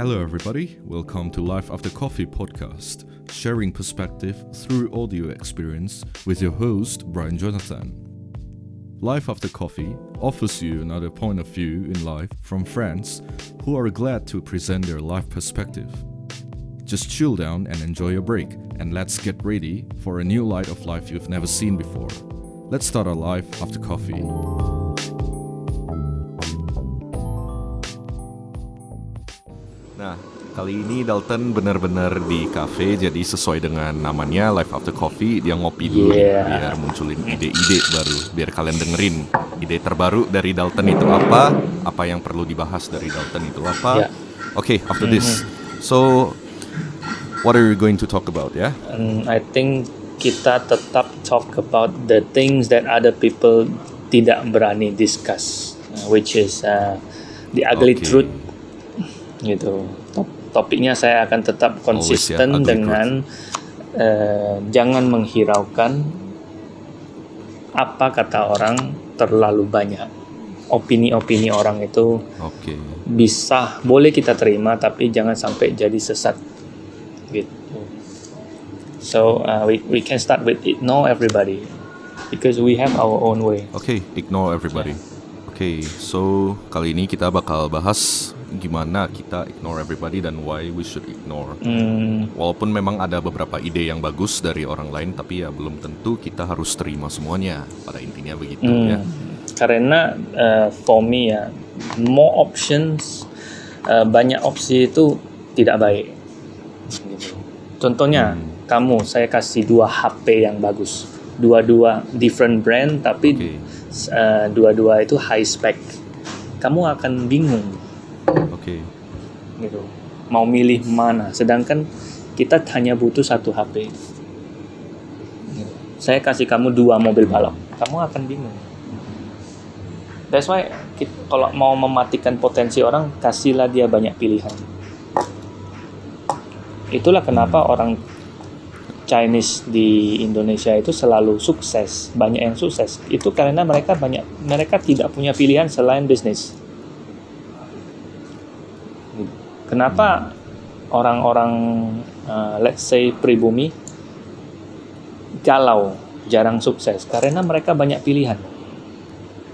Hello, everybody. Welcome to Life After Coffee podcast, sharing perspective through audio experience with your host, Brian Jonathan. Life After Coffee offers you another point of view in life from friends who are glad to present their life perspective. Just chill down and enjoy your break, and let's get ready for a new light of life you've never seen before. Let's start our life after coffee. Nah, kali ini Dalton benar-benar di cafe, jadi sesuai dengan namanya Life After Coffee, dia ngopi dulu biar munculin ide-ide baru, biar kalian dengerin ide terbaru dari Dalton itu apa yang perlu dibahas dari Dalton itu apa. Okay, after this, so what are we going to talk about, ya? I think kita tetap talk about the things that other people tidak berani discuss, which is the ugly truth. Gitu. Topiknya saya akan tetap konsisten dengan jangan menghiraukan apa kata orang terlalu banyak. Opini-opini orang itu boleh kita terima, tapi jangan sampai jadi sesat. Gitu. So we can start with ignore everybody because we have our own way. Ignore everybody. So kali ini kita bakal bahas gimana kita ignore everybody dan why we should ignore. Walaupun memang ada beberapa ide yang bagus dari orang lain, tapi ya belum tentu kita harus terima semuanya. Pada intinya begitu ya. Karena for me ya, more options, banyak opsi itu tidak baik. Contohnya saya kasih 2 HP yang bagus, dua-dua different brand, tapi dua-dua itu high spec. Kamu akan bingung. Gitu. Mau milih mana? Sedangkan kita hanya butuh 1 HP. Gitu. Saya kasih kamu 2 mobil balap, kamu akan bingung. That's why kalau mau mematikan potensi orang, kasihlah dia banyak pilihan. Itulah kenapa orang Chinese di Indonesia itu selalu sukses, banyak yang sukses. Itu karena mereka tidak punya pilihan selain bisnis. Kenapa orang-orang let's say pribumi galau, jarang sukses? Karena mereka banyak pilihan.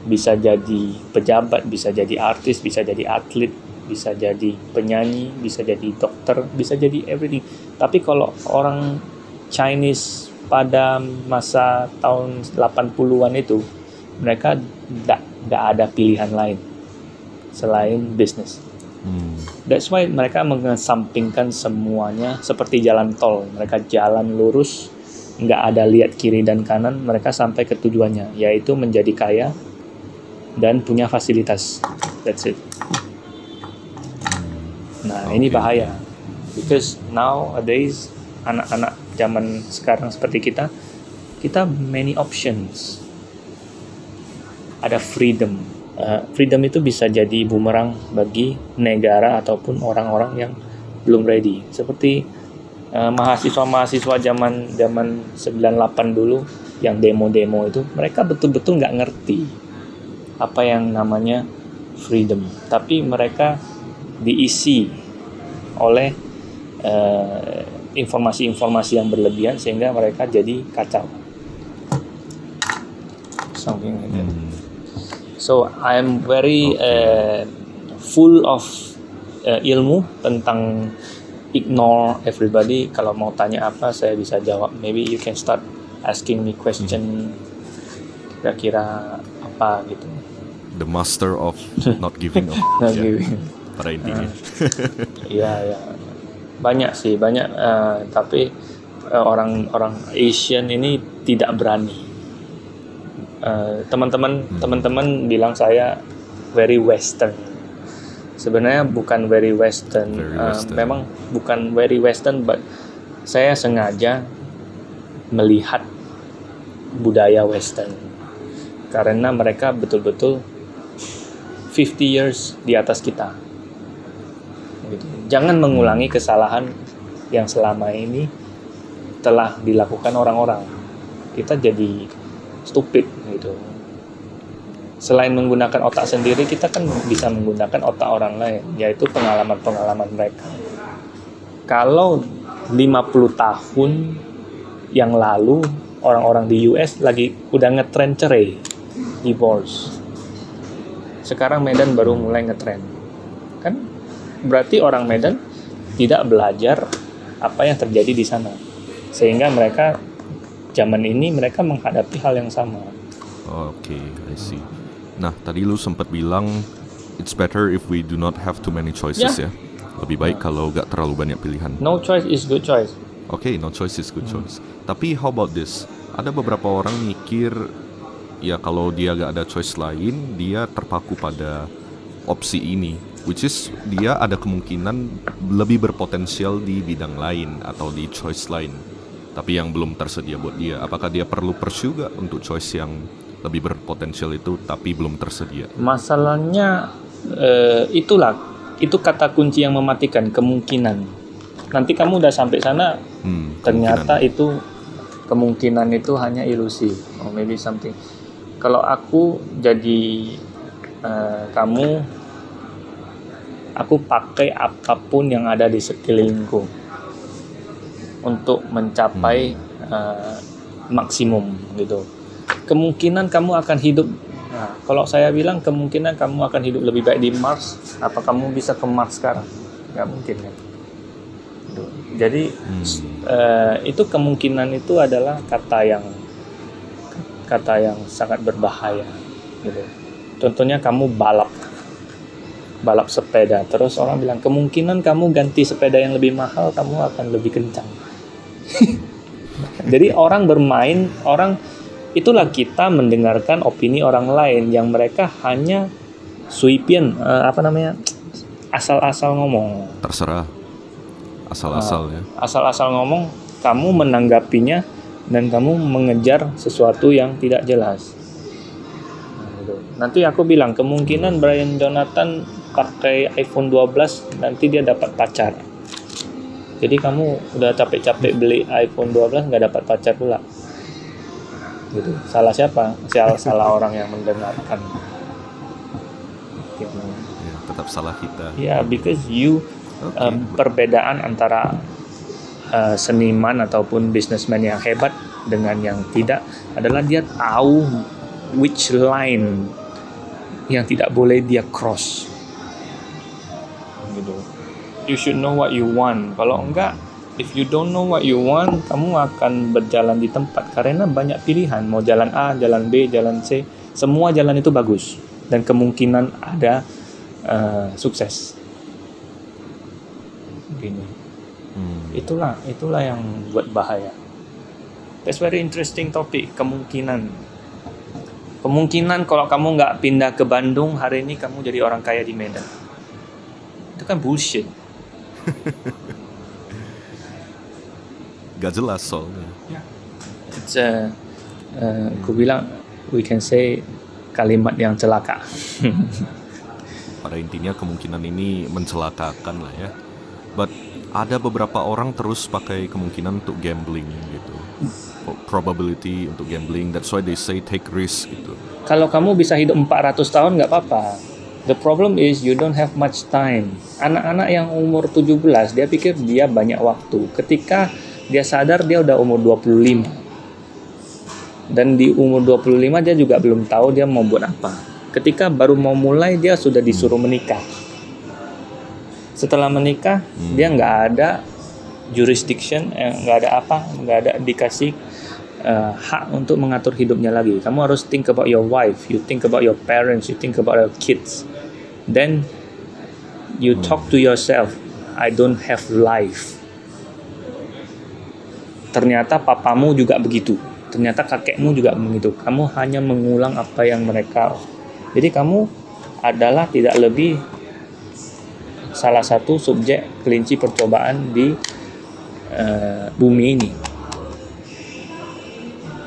Bisa jadi pejabat, bisa jadi artis, bisa jadi atlet, bisa jadi penyanyi, bisa jadi dokter, bisa jadi everything. Tapi kalau orang Chinese pada masa tahun 80-an itu, mereka nggak ada pilihan lain selain bisnis. That's why mereka mengesampingkan semuanya seperti jalan tol. Mereka jalan lurus, nggak ada lihat kiri dan kanan. Mereka sampai ke tujuannya, yaitu menjadi kaya dan punya fasilitas. That's it. Nah, ini bahaya. Because nowadays, anak-anak zaman sekarang seperti kita many options. Ada freedom. Freedom itu bisa jadi bumerang bagi negara ataupun orang-orang yang belum ready. Seperti mahasiswa-mahasiswa zaman 98 dulu yang demo-demo itu, mereka betul-betul nggak ngerti apa yang namanya freedom. Tapi mereka diisi oleh informasi-informasi yang berlebihan sehingga mereka jadi kacau. Something like that. So I'm very full of ilmu tentang ignore everybody. Kalau mau tanya apa, saya bisa jawab. Maybe you can start asking me question. Kira-kira apa gitu. The master of not giving up. Giving. Pada intinya. Iya. Banyak sih, tapi orang Asian ini tidak berani. Teman-teman bilang saya very Western. Sebenarnya bukan very Western. Memang bukan very Western, but saya sengaja melihat budaya Western karena mereka betul-betul 50 years di atas kita. Gitu. Jangan mengulangi kesalahan yang selama ini telah dilakukan orang-orang. Kita jadi stupid gitu. Selain menggunakan otak sendiri, kita kan bisa menggunakan otak orang lain, yaitu pengalaman-pengalaman mereka. Kalau 50 tahun yang lalu orang-orang di US lagi udah ngetren cerai, divorce. Sekarang Medan baru mulai ngetren. Kan berarti orang Medan tidak belajar apa yang terjadi di sana. Sehingga mereka zaman ini mereka menghadapi hal yang sama. Oke, I see. Nah, tadi lu sempat bilang it's better if we do not have too many choices ya. Lebih baik kalau gak terlalu banyak pilihan. No choice is good choice. Oke, no choice is good choice. Tapi how about this? Ada beberapa orang mikir ya kalau dia gak ada choice lain, dia terpaku pada opsi ini, which is dia ada kemungkinan lebih berpotensial di bidang lain atau di choice lain, tapi yang belum tersedia buat dia. Apakah dia perlu pursue gak untuk choice yang lebih berpotensial itu tapi belum tersedia? Masalahnya itu kata kunci yang mematikan, kemungkinan. Nanti kamu udah sampai sana, ternyata itu kemungkinan itu hanya ilusi, or maybe something. Kalau aku jadi aku pakai apapun yang ada di sekelilingku untuk mencapai maksimum gitu. Kemungkinan kamu akan hidup. Nah, kalau saya bilang kemungkinan kamu akan hidup lebih baik di Mars, apa kamu bisa ke Mars sekarang? Nggak mungkin kan? Jadi itu kemungkinan itu adalah kata yang sangat berbahaya. Gitu. Contohnya kamu balap sepeda, terus orang bilang kemungkinan kamu ganti sepeda yang lebih mahal, kamu akan lebih kencang. Jadi itulah kita mendengarkan opini orang lain yang mereka hanya suipian, asal-asal ngomong. Terserah, asal-asal ya. Asal-asal ngomong, kamu menanggapinya dan kamu mengejar sesuatu yang tidak jelas. Nanti aku bilang kemungkinan Brian Jonathan pakai iPhone 12 nanti dia dapat pacar. Jadi kamu udah capek-capek beli iPhone 12 nggak dapat pacar pula. Gitu. Salah siapa? Salah orang yang mendengarkan. Ya, tetap salah kita. Ya, because perbedaan antara seniman ataupun businessman yang hebat dengan yang tidak adalah dia tahu which line yang tidak boleh dia cross. Gitu. You should know what you want. Kalau enggak, if you don't know what you want, kamu akan berjalan di tempat karena banyak pilihan. Mau jalan A, jalan B, jalan C, semua jalan itu bagus dan kemungkinan ada sukses. Gini. Itulah yang buat bahaya. That's very interesting topic, kemungkinan. Kemungkinan kalau kamu nggak pindah ke Bandung hari ini kamu jadi orang kaya di Medan. Itu kan bullshit. Gak jelas soalnya. It's aku bilang we can say kalimat yang celaka. Pada intinya kemungkinan ini mencelakakan lah ya. But ada beberapa orang terus pakai kemungkinan untuk gambling gitu. Probability untuk gambling. That's why they say take risk gitu. Kalau kamu bisa hidup 400 tahun nggak apa-apa. The problem is you don't have much time. Anak-anak yang umur 17 dia pikir dia banyak waktu. Ketika dia sadar dia udah umur 25. Dan di umur 25 dia juga belum tahu dia mau buat apa. Ketika baru mau mulai dia sudah disuruh menikah. Setelah menikah dia nggak ada jurisdiction, nggak ada dikasih hak untuk mengatur hidupnya lagi. Kamu harus think about your wife, you think about your parents, you think about your kids. Then you talk to yourself, I don't have life. Ternyata papamu juga begitu. Ternyata kakekmu juga begitu. Kamu hanya mengulang apa yang mereka. Jadi kamu adalah tidak lebih salah satu subjek kelinci percobaan di bumi ini.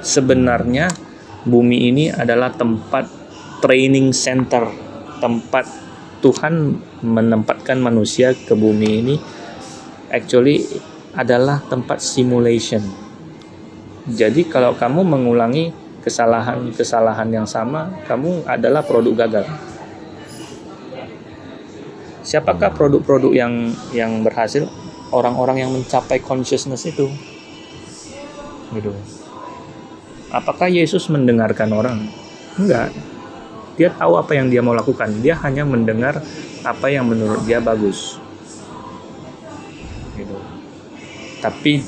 Sebenarnya bumi ini adalah tempat training center, tempat Tuhan menempatkan manusia ke bumi ini. Actually adalah tempat simulation. Jadi kalau kamu mengulangi kesalahan yang sama, kamu adalah produk gagal. Siapakah produk-produk yang berhasil? Orang-orang yang mencapai consciousness itu. Gitu. Apakah Yesus mendengarkan orang? Enggak. Dia tahu apa yang dia mau lakukan. Dia hanya mendengar apa yang menurut dia bagus. Gitu. Tapi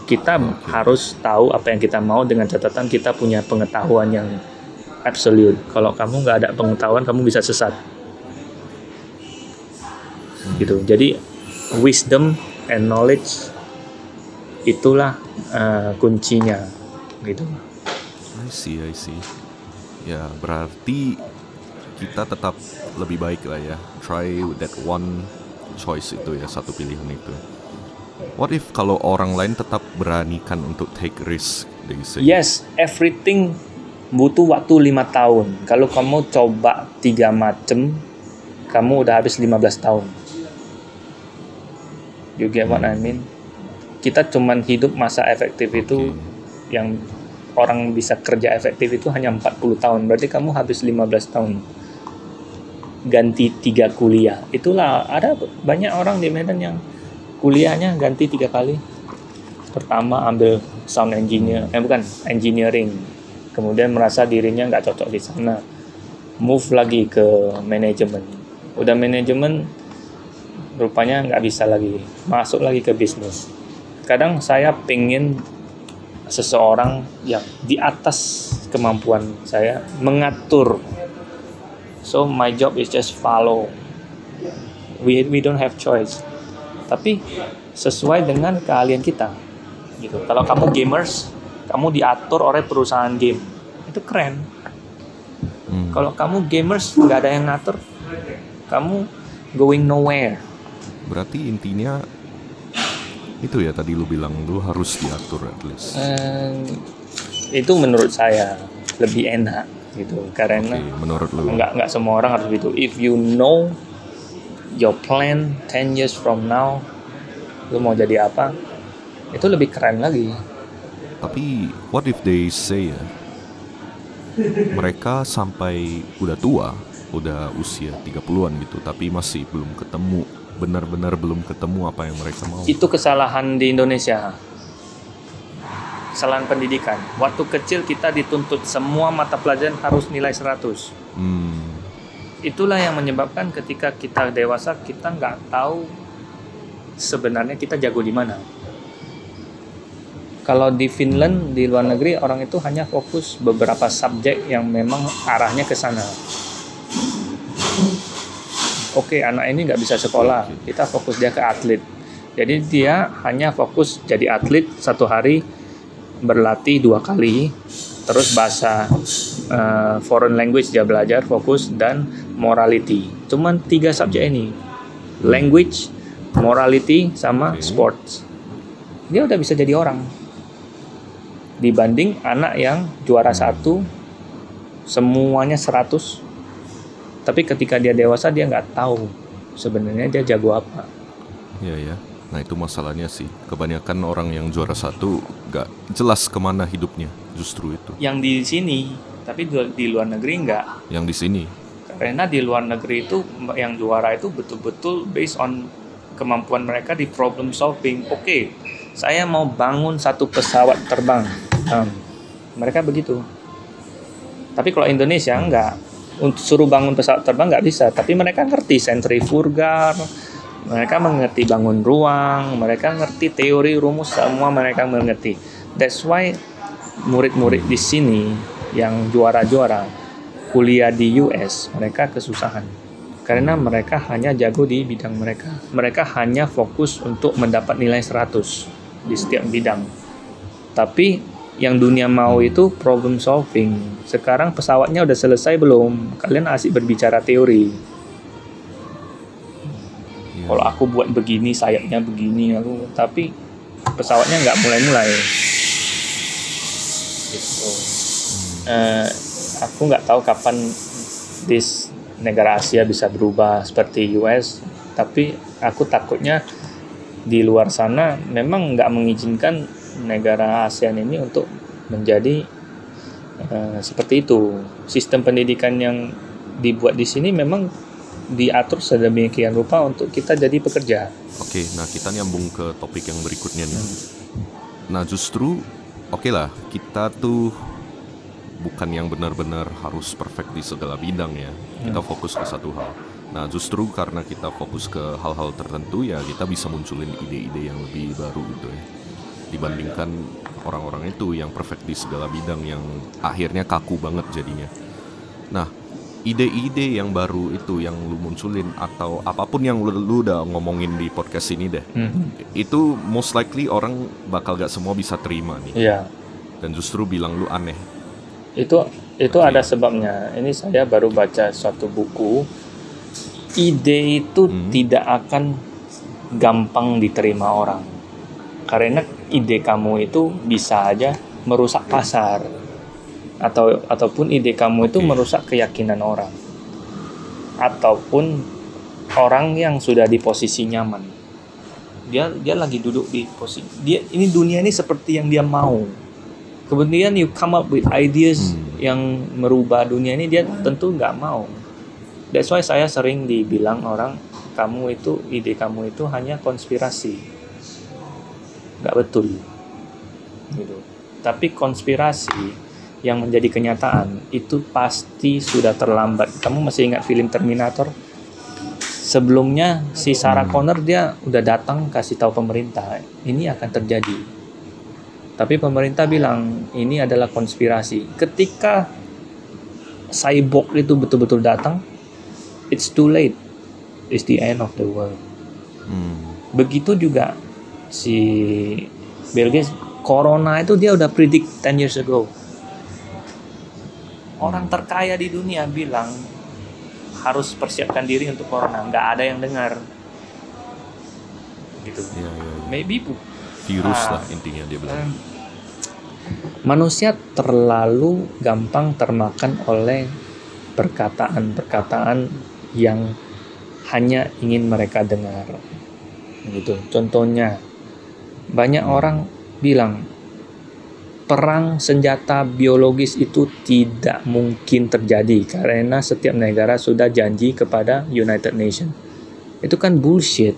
kita harus tahu apa yang kita mau dengan catatan kita punya pengetahuan yang absolute. Kalau kamu nggak ada pengetahuan, kamu bisa sesat. Gitu. Jadi wisdom and knowledge itulah kuncinya. Gitu. I see. Ya, berarti kita tetap lebih baik lah ya. Try that one choice itu ya, satu pilihan itu. What if kalau orang lain tetap beranikan untuk take risk? Yes, everything butuh waktu 5 tahun. Kalau kamu coba 3 macam, kamu udah habis 15 tahun. You get what I mean? Kita cuman hidup masa efektif itu yang orang bisa kerja efektif itu hanya 40 tahun. Berarti kamu habis 15 tahun. Ganti 3 kuliah. Itulah, ada banyak orang di Medan yang kuliahnya ganti 3 kali. Pertama ambil sound engineer, engineering. Kemudian merasa dirinya nggak cocok di sana. Move lagi ke manajemen. Udah manajemen, rupanya nggak bisa lagi. Masuk lagi ke bisnis. Kadang saya pengen seseorang yang di atas kemampuan saya mengatur. So my job is just follow. We don't have choice. Tapi sesuai dengan keahlian kita. Gitu. Kalau kamu gamers, kamu diatur oleh perusahaan game. Itu keren. Kalau kamu gamers nggak ada yang ngatur, kamu going nowhere. Berarti intinya itu ya, tadi lu bilang lu harus diatur at least. Itu menurut saya lebih enak gitu, karena menurut lu nggak semua orang harus gitu. If you know your plan 10 years from now, lu mau jadi apa, itu lebih keren lagi. Tapi what if they say mereka sampai udah tua, udah usia 30-an gitu, tapi masih belum ketemu, benar-benar belum ketemu apa yang mereka mau. Itu kesalahan di Indonesia. Kesalahan pendidikan. Waktu kecil kita dituntut semua mata pelajaran harus nilai 100. Itulah yang menyebabkan ketika kita dewasa kita nggak tahu sebenarnya kita jago di mana. Kalau di Finland, di luar negeri, orang itu hanya fokus beberapa subjek yang memang arahnya ke sana. Oke, anak ini nggak bisa sekolah, kita fokus dia ke atlet. Jadi dia hanya fokus jadi atlet, 1 hari berlatih 2 kali, terus bahasa foreign language dia belajar, fokus, dan morality. Cuman 3 subjek ini, language, morality, sama sports. Dia udah bisa jadi orang. Dibanding anak yang juara 1, semuanya 100. Tapi ketika dia dewasa dia nggak tahu sebenarnya dia jago apa. Iya. Nah itu masalahnya sih. Kebanyakan orang yang juara 1 nggak jelas kemana hidupnya. Justru itu. Yang di sini, tapi di luar negeri nggak. Yang di sini. Karena di luar negeri itu yang juara itu betul-betul based on kemampuan mereka di problem solving. Oke, saya mau bangun 1 pesawat terbang. Mereka begitu. Tapi kalau Indonesia nggak. Untuk suruh bangun pesawat terbang nggak bisa, tapi mereka ngerti sentrifugal, mereka mengerti bangun ruang, mereka ngerti teori rumus, semua mereka mengerti. That's why murid-murid di sini yang juara-juara kuliah di US, mereka kesusahan karena mereka hanya jago di bidang mereka. Mereka hanya fokus untuk mendapat nilai 100 di setiap bidang. Tapi yang dunia mau itu problem solving. Sekarang pesawatnya udah selesai belum? Kalian asik berbicara teori. Kalau aku buat begini, sayapnya begini, tapi pesawatnya nggak mulai-mulai. Gitu. Aku nggak tahu kapan negara Asia bisa berubah seperti US, tapi aku takutnya di luar sana memang nggak mengizinkan negara ASEAN ini untuk menjadi Seperti itu. Sistem pendidikan yang dibuat di sini memang diatur sedemikian rupa untuk kita jadi pekerja. Oke, nah kita nyambung ke topik yang berikutnya nih. Nah justru oke lah, kita tuh bukan yang benar-benar harus perfect di segala bidang ya. Kita fokus ke satu hal. Nah justru karena kita fokus ke hal-hal tertentu ya kita bisa munculin ide-ide yang lebih baru gitu ya, dibandingkan orang-orang itu yang perfect di segala bidang yang akhirnya kaku banget jadinya. Nah ide-ide yang baru itu yang lu munculin atau apapun yang lu udah ngomongin di podcast ini deh, itu most likely orang bakal gak semua bisa terima nih. Iya. Dan justru bilang lu aneh. Itu ada sebabnya. Ini saya baru baca suatu buku. Ide itu tidak akan gampang diterima orang. Karena ide kamu itu bisa aja merusak pasar. Ataupun ide kamu itu merusak keyakinan orang. Ataupun orang yang sudah di posisi nyaman. Dia lagi duduk di posisi ini dunia ini seperti yang dia mau. Kemudian you come up with ideas yang merubah dunia ini, dia tentu nggak mau. That's why saya sering dibilang orang, ide kamu itu hanya konspirasi, nggak betul, gitu. Tapi konspirasi yang menjadi kenyataan itu pasti sudah terlambat. Kamu masih ingat film Terminator? Sebelumnya si Sarah Connor dia udah datang kasih tahu pemerintah ini akan terjadi. Tapi pemerintah bilang ini adalah konspirasi. Ketika cyborg itu betul-betul datang, it's too late. It's the end of the world. Begitu juga si Bill Gates, corona itu dia udah predict 10 years ago. Orang terkaya di dunia bilang harus persiapkan diri untuk corona. Nggak ada yang dengar. Gitu. Ya. Maybe virus lah intinya dia bilang. Manusia terlalu gampang termakan oleh perkataan-perkataan yang hanya ingin mereka dengar. Gitu. Contohnya, banyak orang bilang perang senjata biologis itu tidak mungkin terjadi karena setiap negara sudah janji kepada United Nations. Itu kan bullshit.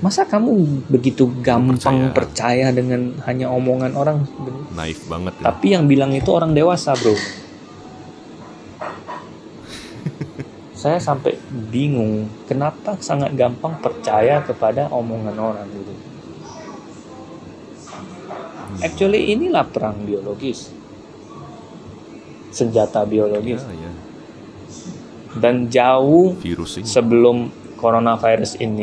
Masa kamu begitu gampang percaya dengan hanya omongan orang? Naif banget ya. Tapi yang bilang itu orang dewasa, bro. Saya sampai bingung kenapa sangat gampang percaya kepada omongan orang gitu. Actually inilah perang biologis, senjata biologis. Ya. Dan jauh virus ini. Sebelum coronavirus ini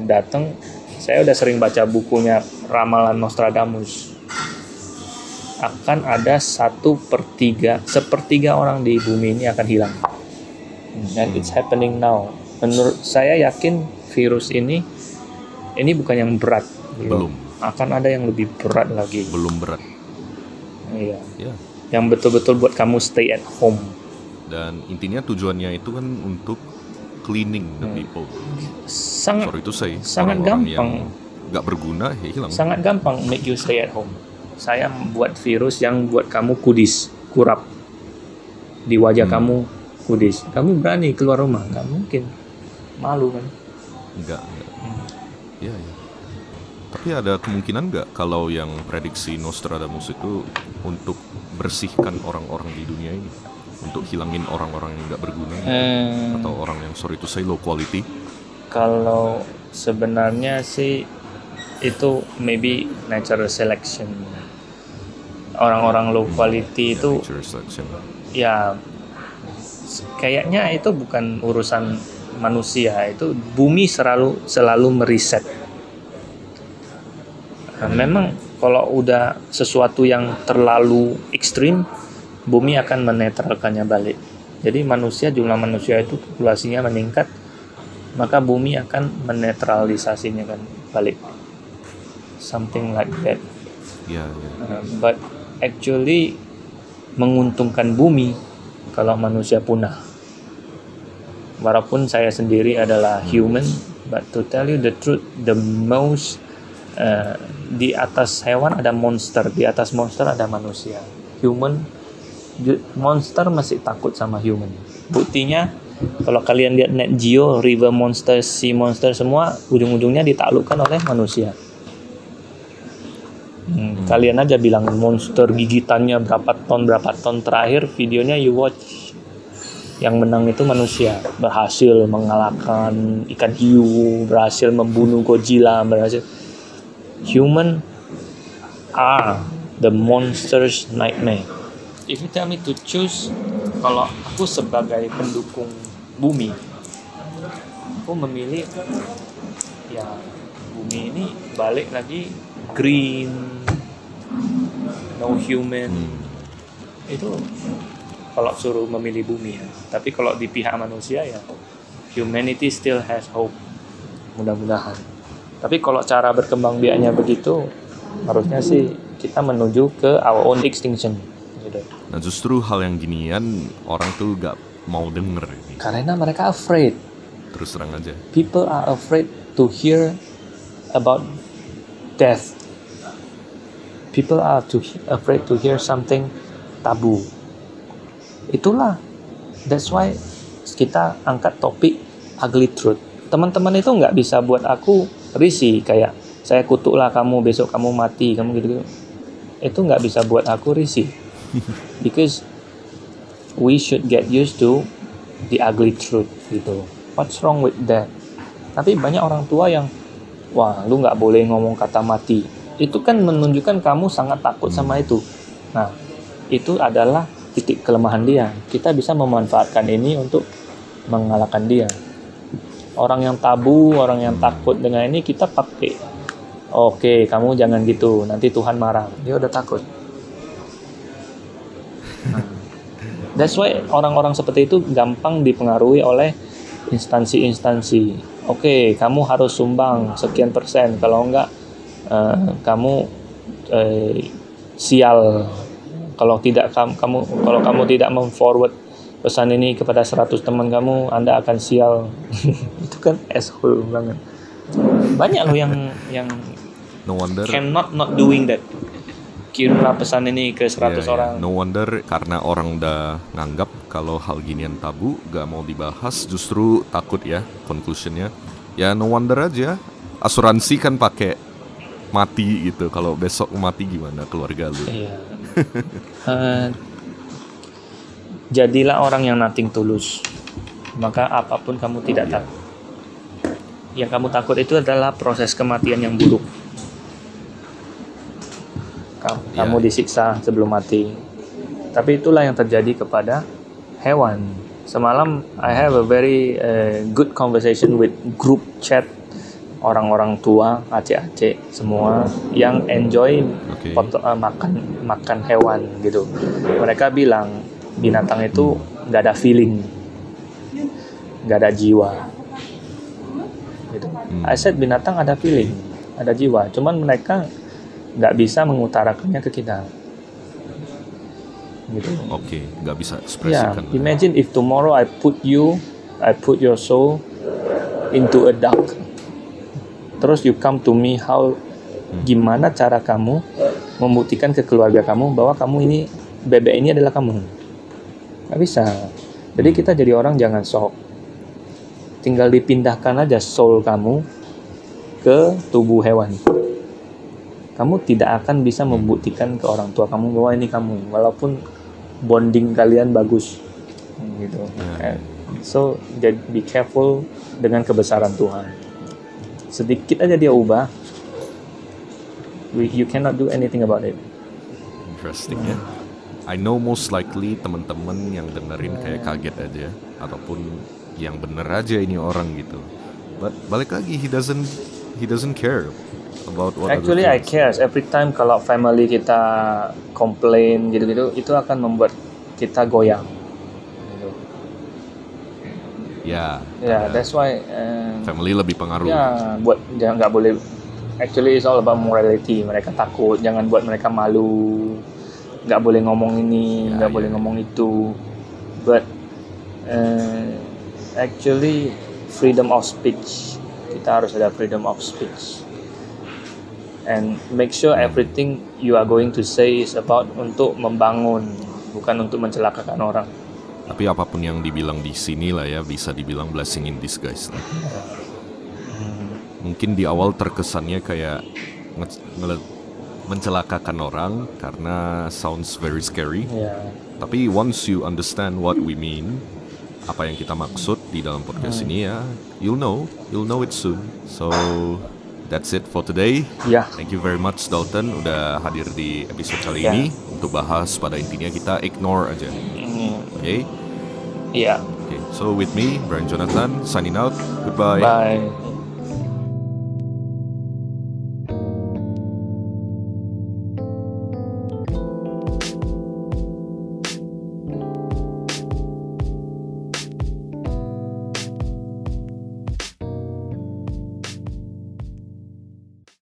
datang, saya udah sering baca bukunya Ramalan Nostradamus. Akan ada 1/3, sepertiga orang di bumi ini akan hilang. Dan it's happening now. Menurut saya yakin virus ini bukan yang berat. Belum. Akan ada yang lebih berat lagi. Belum berat. Iya. Ya. Yang betul-betul buat kamu stay at home. Dan intinya tujuannya itu kan untuk cleaning the people. Sangat orang-orang gampang. Yang nggak berguna ya hilang. Sangat gampang make you stay at home. Saya buat virus yang buat kamu kudis, kurap di wajah kamu kudis. Kamu berani keluar rumah? Nggak mungkin. Malu kan? Enggak. Ya. Tapi ada kemungkinan nggak kalau yang prediksi Nostradamus itu untuk bersihkan orang-orang di dunia ini, untuk hilangin orang-orang yang nggak berguna atau orang yang sorry to say low quality? Kalau sebenarnya sih itu maybe natural selection. Orang-orang low quality itu Natural selection. Ya kayaknya itu bukan urusan manusia, itu bumi selalu meriset. Memang kalau udah sesuatu yang terlalu ekstrim, bumi akan menetralkannya balik. Jadi jumlah manusia itu populasinya meningkat, maka bumi akan menetralisasinya kan balik. Something like that. Ya. But actually menguntungkan bumi kalau manusia punah. Walaupun saya sendiri adalah human, but to tell you the truth, the most di atas hewan ada monster, di atas monster ada manusia. Monster masih takut sama human. Buktinya kalau kalian lihat Net Geo, river monster, sea monster semua ujung-ujungnya ditaklukkan oleh manusia. Kalian aja bilang monster gigitannya berapa ton terakhir videonya you watch, yang menang itu manusia, berhasil mengalahkan ikan hiu, berhasil membunuh Godzilla, berhasil. Human are the monster's nightmare. If you tell me to choose, kalau aku sebagai pendukung bumi, aku memilih ya bumi ini balik lagi green, no human. Itu kalau suruh memilih bumi ya. Tapi kalau di pihak manusia ya humanity still has hope, mudah-mudahan. Tapi kalau cara berkembang biaknya begitu, harusnya sih kita menuju ke our own extinction gitu. Nah justru hal yang ginian orang tuh gak mau denger ini. Karena mereka afraid. Terus terang aja. People are afraid to hear about death. People are afraid to hear something tabu. Itulah, that's why kita angkat topik ugly truth. Teman-teman itu nggak bisa buat aku risih kayak saya kutuklah kamu, besok kamu mati, kamu gitu-gitu. Itu nggak bisa buat aku risih. Because we should get used to the ugly truth gitu. What's wrong with that? Tapi banyak orang tua yang, wah lu nggak boleh ngomong kata mati. Itu kan menunjukkan kamu sangat takut sama itu. Nah, itu adalah titik kelemahan dia. Kita bisa memanfaatkan ini untuk mengalahkan dia. Orang yang tabu, orang yang takut dengan ini kita pakai. Oke, kamu jangan gitu, nanti Tuhan marah. Dia udah takut. That's why orang-orang seperti itu gampang dipengaruhi oleh instansi-instansi. Oke, kamu harus sumbang sekian persen, kalau enggak kamu sial. Kalau kamu tidak memforward pesan ini kepada 100 teman kamu, Anda akan sial. Itu kan asshole banget. Banyak loh yang no wonder cannot not doing that. Kirimlah pesan ini ke 100 orang. No wonder karena orang udah nganggap kalau hal ginian tabu, gak mau dibahas, justru takut ya conclusionnya. Ya no wonder aja. Asuransi kan pakai mati gitu. Kalau besok mati gimana keluarga lu? Iya. Jadilah orang yang nothing tulus. Maka apapun kamu tidak takut. Yang kamu takut itu adalah proses kematian yang buruk. Kamu disiksa sebelum mati. Tapi itulah yang terjadi kepada hewan. Semalam I have a very good conversation with group chat orang-orang tua, acek-acek semua yang enjoy makan hewan gitu. Mereka bilang binatang itu nggak ada feeling, nggak ada jiwa. Gitu. I said binatang ada feeling, ada jiwa. Cuman mereka nggak bisa mengutarakannya ke kita. Gitu. Oke, nggak bisa ekspresikan. Yeah, imagine if tomorrow I put your soul into a duck. Terus you come to me, gimana cara kamu membuktikan ke keluarga kamu bahwa kamu ini, bebek ini adalah kamu? Nggak bisa. Jadi kita jadi orang jangan sok. Tinggal dipindahkan aja soul kamu ke tubuh hewan. Kamu tidak akan bisa membuktikan ke orang tua kamu bahwa ini kamu, walaupun bonding kalian bagus, gitu. So be careful dengan kebesaran Tuhan. Sedikit aja dia ubah, you cannot do anything about it. Interesting ya. I know most likely teman-teman yang dengerin kayak kaget aja, ataupun yang bener aja ini orang gitu. But balik lagi, he doesn't care about what. Actually I cares. Every time kalau family kita complain gitu-gitu, itu akan membuat kita goyang. Ya, that's why family lebih pengaruh. Ya, buat jangan nggak boleh. Actually it's all about morality. Mereka takut, jangan buat mereka malu. Nggak boleh ngomong ini, nggak boleh ngomong itu. But actually freedom of speech. Kita harus ada freedom of speech. And make sure everything you are going to say is about untuk membangun, bukan untuk mencelakakan orang. Tapi apapun yang dibilang di sini lah ya, bisa dibilang blessing in disguise lah. Mungkin di awal terkesannya kayak mencelakakan orang karena sounds very scary. Tapi once you understand what we mean, apa yang kita maksud di dalam podcast ini ya, you'll know it soon. So that's it for today. Thank you very much Dalton udah hadir di episode kali ini untuk bahas pada intinya kita ignore aja. Okay? Okay, so with me, Brian Jonathan, signing out. Goodbye. Bye.